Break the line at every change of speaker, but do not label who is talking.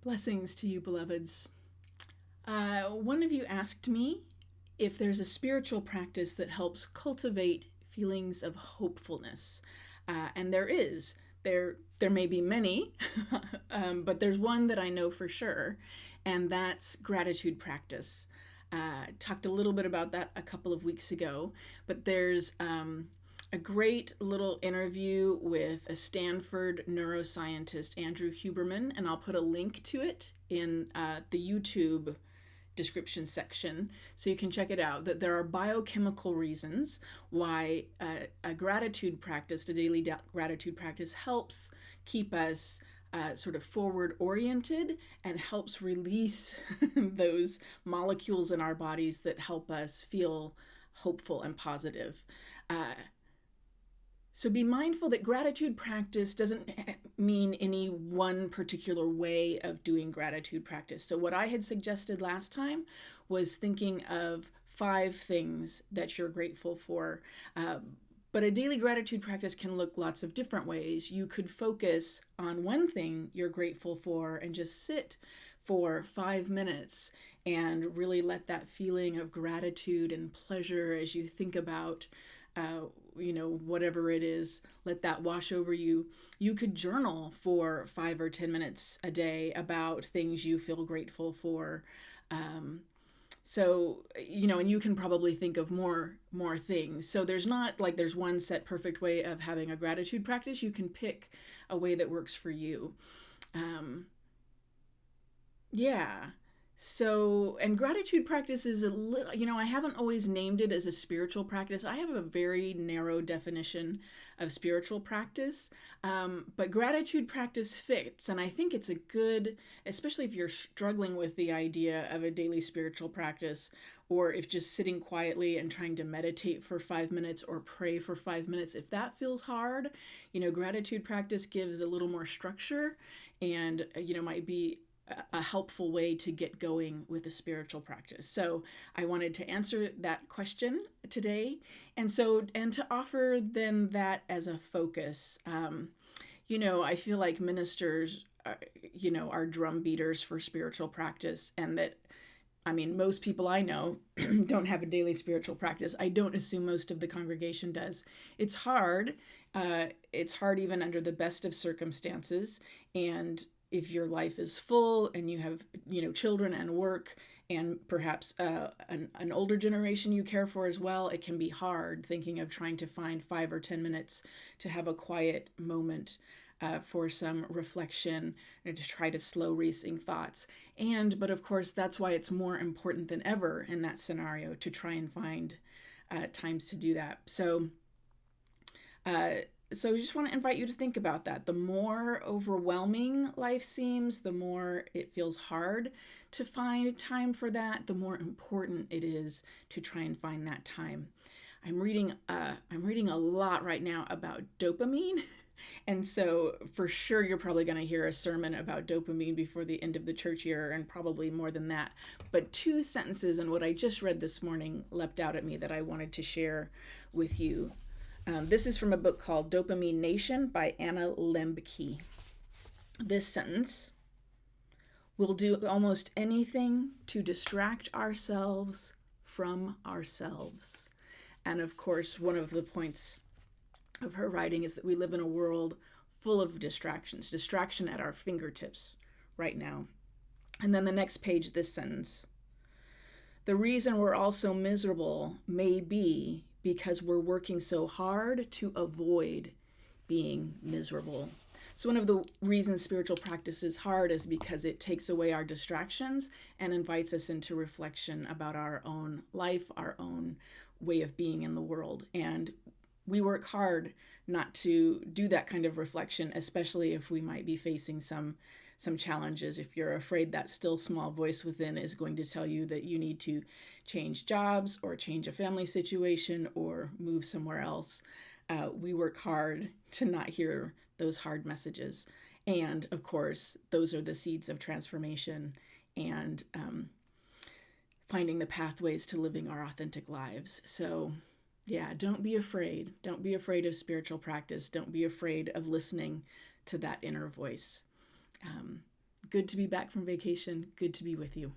Blessings to you, beloveds. One of you asked me if there's a spiritual practice that helps cultivate feelings of hopefulness. And there is. There may be many, but there's one that I know for sure, and that's gratitude practice. Talked a little bit about that a couple of weeks ago, but there's a great little interview with a Stanford neuroscientist, Andrew Huberman, and I'll put a link to it in the YouTube description section so you can check it out. That there are biochemical reasons why a gratitude practice, a daily gratitude practice, helps keep us sort of forward oriented and helps release those molecules in our bodies that help us feel hopeful and positive. So be mindful that gratitude practice doesn't mean any one particular way of doing gratitude practice. So what I had suggested last time was thinking of 5 things that you're grateful for. But a daily gratitude practice can look lots of different ways. You could focus on one thing you're grateful for and just sit for 5 minutes and really let that feeling of gratitude and pleasure as you think about whatever it is, let that wash over you. You could journal for 5 or 10 minutes a day about things you feel grateful for. And you can probably think of more things. So there's not like there's one set perfect way of having a gratitude practice. You can pick a way that works for you. Yeah. So, and gratitude practice is a little, I haven't always named it as a spiritual practice. I have a very narrow definition of spiritual practice, but gratitude practice fits. And I think it's a good, especially if you're struggling with the idea of a daily spiritual practice, or if just sitting quietly and trying to meditate for 5 minutes or pray for 5 minutes, if that feels hard, gratitude practice gives a little more structure and, might be a helpful way to get going with a spiritual practice. So I wanted to answer that question today. And to offer then that as a focus. I feel like ministers, are drum beaters for spiritual practice, and that, most people I know don't have a daily spiritual practice. I don't assume most of the congregation does. It's hard. It's hard even under the best of circumstances. And if your life is full and you have, children and work and perhaps an older generation you care for as well, it can be hard thinking of trying to find 5 or 10 minutes to have a quiet moment for some reflection and to try to slow racing thoughts. But of course, that's why it's more important than ever in that scenario to try and find times to do that. So I just want to invite you to think about that. The more overwhelming life seems, the more it feels hard to find time for that, the more important it is to try and find that time. I'm reading a lot right now about dopamine. And so for sure, you're probably going to hear a sermon about dopamine before the end of the church year, and probably more than that. But 2 sentences in what I just read this morning leapt out at me that I wanted to share with you. This is from a book called Dopamine Nation by Anna Lembke. This sentence: we'll do almost anything to distract ourselves from ourselves. And of course, one of the points of her writing is that we live in a world full of distraction at our fingertips right now. And then the next page, this sentence: the reason we're all so miserable may be because we're working so hard to avoid being miserable. So one of the reasons spiritual practice is hard is because it takes away our distractions and invites us into reflection about our own life, our own way of being in the world. And we work hard not to do that kind of reflection, especially if we might be facing some challenges. If you're afraid that still small voice within is going to tell you that you need to change jobs or change a family situation or move somewhere else, we work hard to not hear those hard messages. And of course, those are the seeds of transformation and finding the pathways to living our authentic lives. So yeah, don't be afraid. Don't be afraid of spiritual practice. Don't be afraid of listening to that inner voice. Good to be back from vacation. Good to be with you.